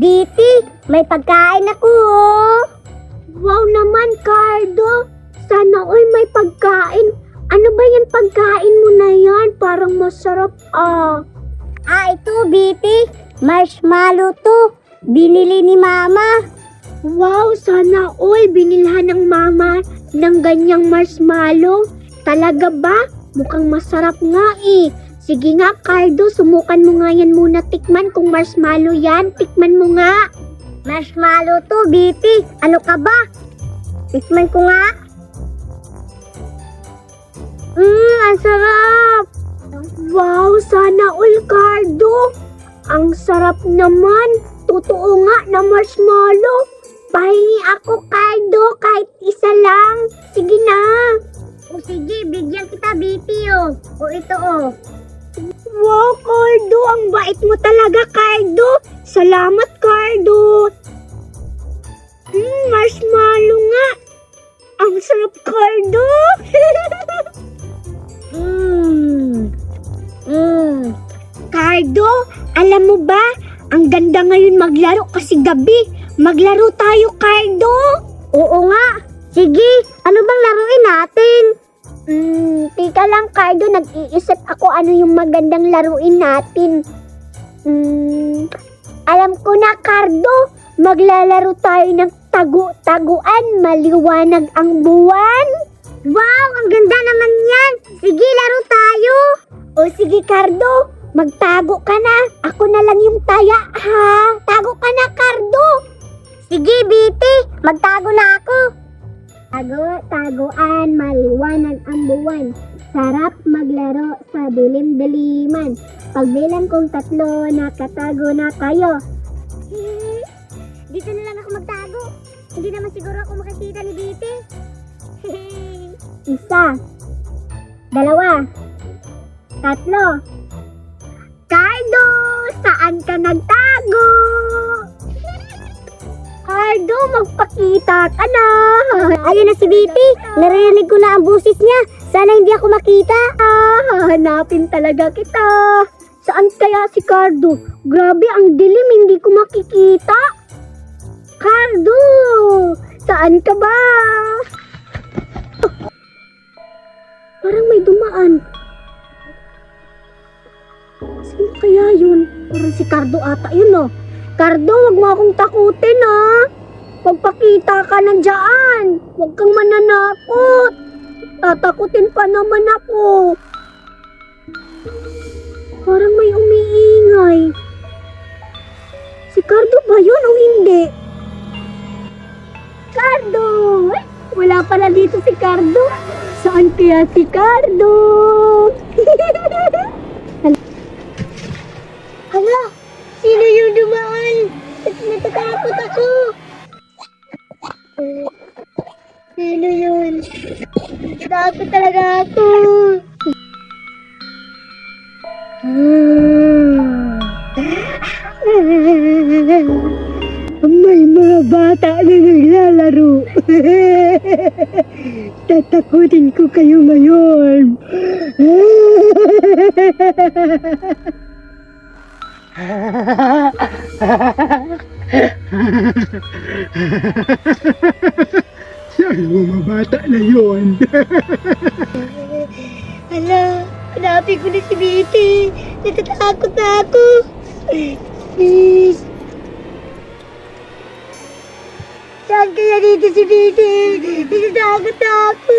Diti, may pagkain ako. Wow naman, Cardo. Sana all may pagkain. Ano ba yan pagkain mo na yan? Parang masarap ito, Biti. Marshmallow to. Binili ni Mama. Wow, sana all binilhan ng Mama ng ganyang marshmallow. Talaga ba? Mukhang masarap nga eh. Sige nga, Cardo, sumukan mo nga yan muna. Tikman kung marshmallow yan. Tikman mo nga. Marshmallow to, Biti. Ano ka ba? Tikman ko nga. Ang sarap. Wow, sana all, Cardo. Ang sarap naman. Totoo nga na marshmallow. Pahingi ako, Cardo, kahit isa lang. Sige na. O sige, bigyan kita, Biti, oh. O ito, oh. Wow, Cardo, ang bait mo talaga, Cardo. Salamat, Cardo. Marshmallow nga. Ang sarap, Cardo. Cardo, alam mo ba, ang ganda ngayon maglaro kasi gabi. Maglaro tayo, Cardo. Oo nga. Sige, ano bang laruin natin? Tika lang, Cardo, nag-iisip ako ano yung magandang laruin natin. Alam ko na, Cardo, maglalaro tayo ng tagu-taguan, maliwanag ang buwan. Wow, ang ganda naman yan. Sige, laro tayo. O sige, Cardo, magtago ka na. Ako na lang yung taya, ha? Tago ka na, Cardo. Sige, Biti, magtago na ako. Taguan, maliwanag ang buwan. Sarap maglaro sa dilim-diliman. Pagbilang kong 3, nakatago na kayo. Dito na lang ako magtago. Hindi naman siguro ako makikita ni Biti. 1, 2, 3. Cardo, saan ka nagtago? Cardo, magpakita ka na. Ayun na si Biti. Narinig ko na ang busis niya. Sana hindi ako makita. Hanapin talaga kita. Saan kaya si Cardo? Grabe, ang dilim. Hindi ko makikita. Cardo, saan ka ba? Parang may dumaan. Sino kaya yun? Parang si Cardo ata yun, oh. Cardo, wag mo akong takutin, ha? Magpakita ka na dyan. Huwag kang mananakot. Tatakutin pa naman ako. Parang may umiingay. Si Cardo ba yun o hindi? Cardo! Ay, wala pala dito si Cardo. Saan kaya si Cardo? Hala! Sino yung dumaan? Natatakot ako. Sino yun? Natatakot talaga ako. May mga bata na naglalaro. Tatakutin ko kayo ngayon. Sana mga bata na yun. Hala, hanapin ko na si Biti. Natatakot na ako. Please. Saan kaya dito si Biti? Natatakot na ako.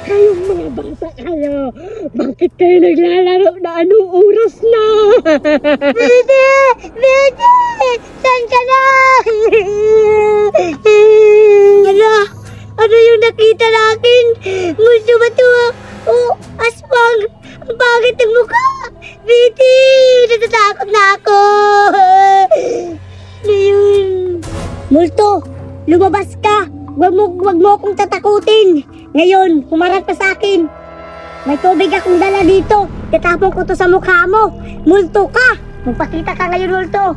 Kayong mga bata kayo, bakit kayo naglalaro na anong oras na? Biti! Biti! Saan ka na? Ano yung nakita natin? Gusto ba ito? Oh, aswang! Ang pangit ng mukha! Biti! Natatakot na ako! Ano yun? Multo! Lumabas ka! Wag mo akong tatakutin! Ngayon, humarap ka sa akin! May tubig akong dala dito! Tatapon ko to sa mukha mo! Multo ka! Magpakita ka ngayon, Multo!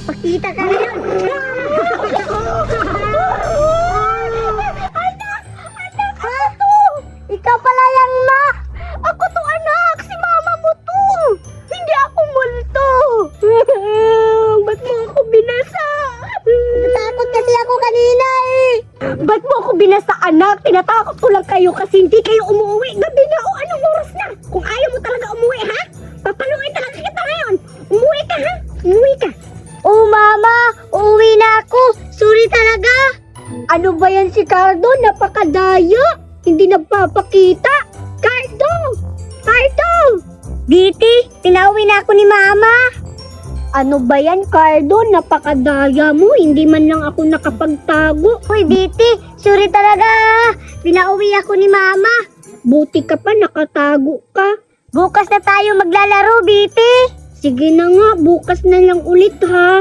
Pakita ka ngayon! Anak! Ako to! Ikaw pala yang ma! Ako to, anak! Si mama mo to! Ba't mo ako binasa, anak? Tinatakot ko lang kayo kasi hindi kayo umuwi. Gabi na o anong oras na? Kung ayaw mo talaga umuwi, ha? Papaluin talaga kita ngayon. Umuwi ka, ha? Umuwi ka. Oh, mama. Uuwi na ako. Sorry talaga. Ano ba yan si Cardo? Napakadaya. Hindi nagpapakita. Cardo! Cardo! Diti, pinauwi na ako ni mama. Ano ba yan, Cardo? Napakadaya mo. Hindi man lang ako nakapagtago. Uy, Biti, sorry talaga. Pinauwi ako ni Mama. Buti ka pa, nakatago ka. Bukas na tayo maglalaro, Biti. Sige na nga, bukas na lang ulit ha.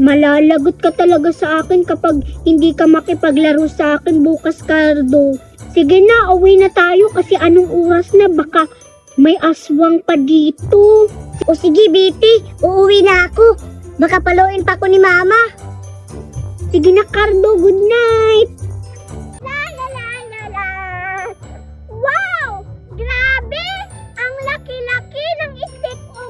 Malalagot ka talaga sa akin kapag hindi ka makipaglaro sa akin bukas, Cardo. Sige na, uwi na tayo kasi anong oras na, baka may aswang pa dito. O sige, Biti, uuwi na ako. Baka paluin pa ako ni Mama. Sige na, Cardo, good night. La la la la la. Wow! Grabe! Ang laki-laki ng stick ko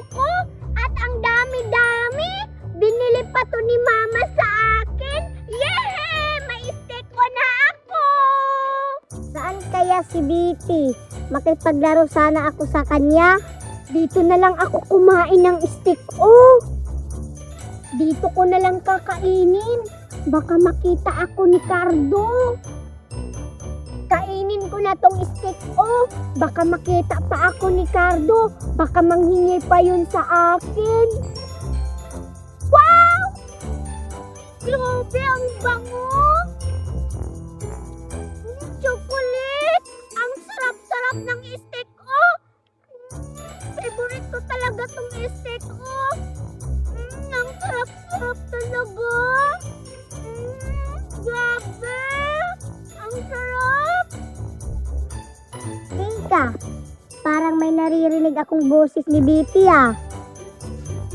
at ang dami-dami. Binili pa to ni Mama sa akin. Yay! May stick ko na ako! Saan kaya si Biti? Makipaglaro sana ako sa kanya. Dito na lang ako kumain ng stick. Oh! Dito ko na lang kakainin. Baka makita ako ni Cardo. Kainin ko na tong stick. Oh! Baka makita pa ako ni Cardo. Baka manghingi pa yun sa akin. Wow! Grabe, ang bango! Chocolate! Ang sarap-sarap ng stick. Oh! Favorite ko talaga tong steak, oh. Ang sarap-sarap talaga. Grabe. Ang sarap. Tika, parang may naririnig akong boses ni Biti, ah.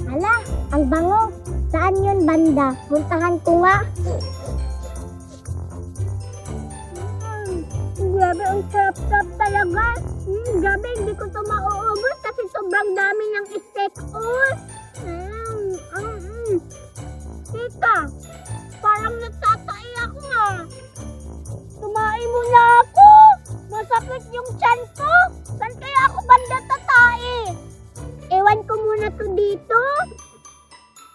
Hala, ang bango. Saan yun, banda? Puntahan ko nga. Grabe, ang sarap-sarap talaga. Grabe, hindi ko ito mauubos kasi sobrang dami ng steak. Tita, parang nagtatai ako ah. Tumain mo na ako. Masakit yung tiyan ko. Saan kaya ako banda tatai? Ewan ko muna to dito.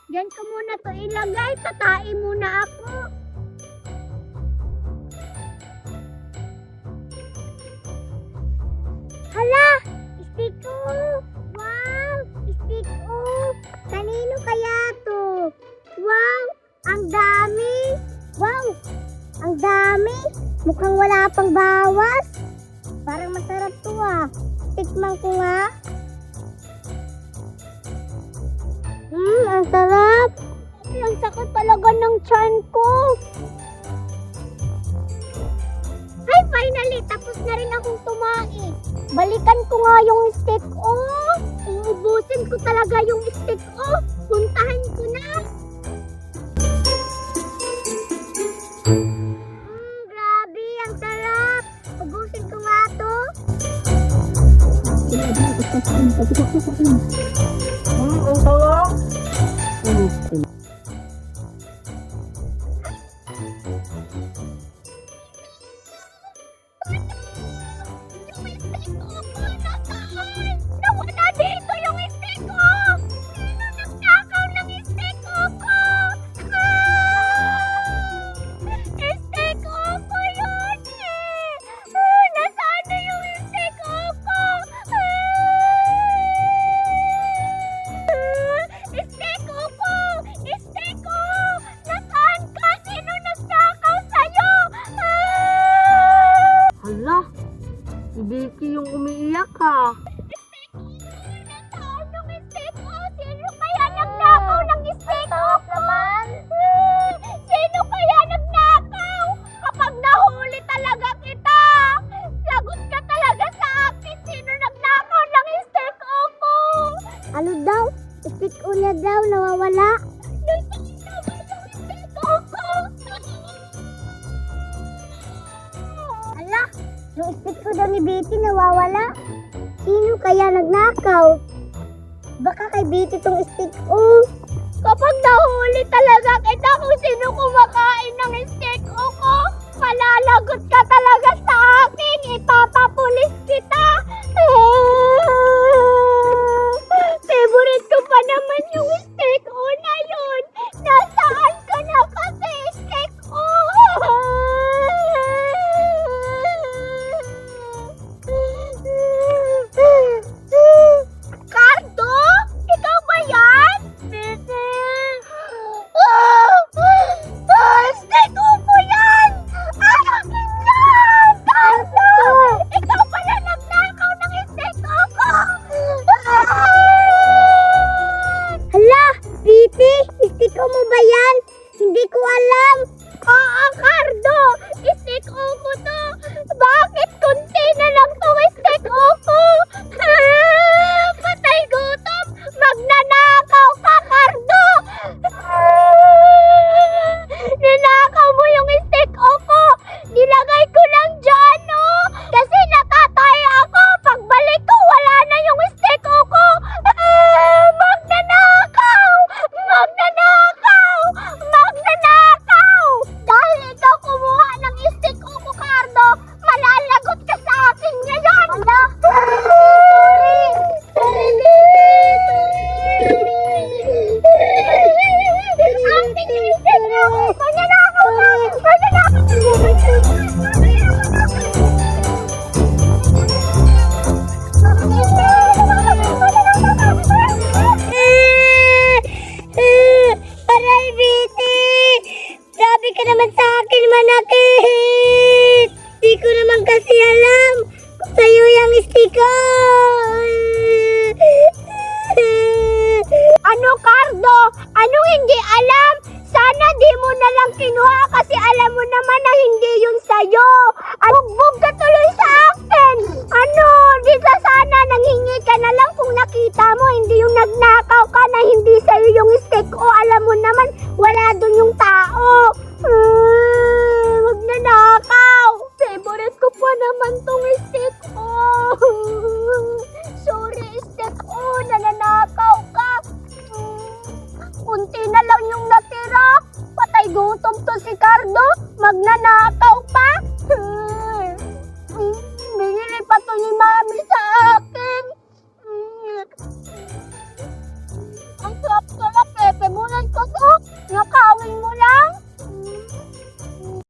Diyan ko muna to ilagay. Tatai muna ako. Hala! Stick ko! Wow! Stick ko! Kanino kaya to? Wow! Ang dami! Wow! Ang dami! Mukhang wala pang bawas. Parang masarap to ah. Tikman ko nga. Ang sarap! Ang sakit talaga ng tiyan ko. Ay, finally! Tapos na rin akong tumain. Balikan ko nga yung steak, oh. Uubusin ko talaga yung steak, oh. Puntahan ko na. Grabe, ang sarap. Ubusin ko nga to. Ang sarap. Nawala dito yung steak ko! Sino nagnakaw ng steak ko? Steak ko yun eh! Nasaan na yung steak ko? Steak ko! Steak ko! Nasaan ka? Sino nagnakaw sa'yo? Hala, si Vicky yung umiiyak ha. Nasaan yung steak ko? Sino kaya nagnakaw ng steak ko? Sino kaya nagnakaw? Kapag nahuli talaga kita, lagot ka talaga sa akin. Sino nagnakaw ng steak ko? Ano daw? Steak ko niya daw, nawawala. Ala, yung steak ko daw ni Betty nawawala. Sino kaya nagnakaw? Baka kay Betty tong steak ko. Kapag nahuli talaga kita kung sino kumakain ng steak ko, malalagot ka talaga sa akin. Ipapapulis kita. Favorite ko pa naman yung steak o na yun. Nasaan ka na kasi steak o? Cardo? Ikaw ba yan? Steak upo yan! Akin yan! Cardo! Ikaw pala nagnakaw ng steak upo! Hala, Pipi, steak mo ba yan? Hindi ko alam. Oo, Cardo, steak upo to. Bakit kunti na lang to steak upo? Patay gutom, magnanakaw ka, Cardo. Ninakaw mo yung steak upo. Nilagay ko lang dyan, no? Kasi natatay ako. Pagbalik ko, wala na yung steak upo. Magnanakaw! Magnanakaw! Magnanakaw! Dahil ikaw kumuha ng steak upo, Cardo, malalagot ka sa akin ngayon! Hala! Akin yung steak upo! Magnanakaw ka! Aray, Viti! Grabe ka naman sa akin, manakit! Di ko naman kasi alam kung sa'yo yung istiko! Ano, Cardo? Anong hindi alam? Sana di mo na lang kinuha kasi alam mo naman na hindi yun sa'yo! Bugbog ka tuloy sa akin! Ano? Di ka sana nanghingi ka na lang kung nakita mo hindi yung nagnakaw ka na hindi sa'yo yung steak o alam mo naman wala dun yung tao! Wag na nakaw! Favorite ko pa naman tong steak o!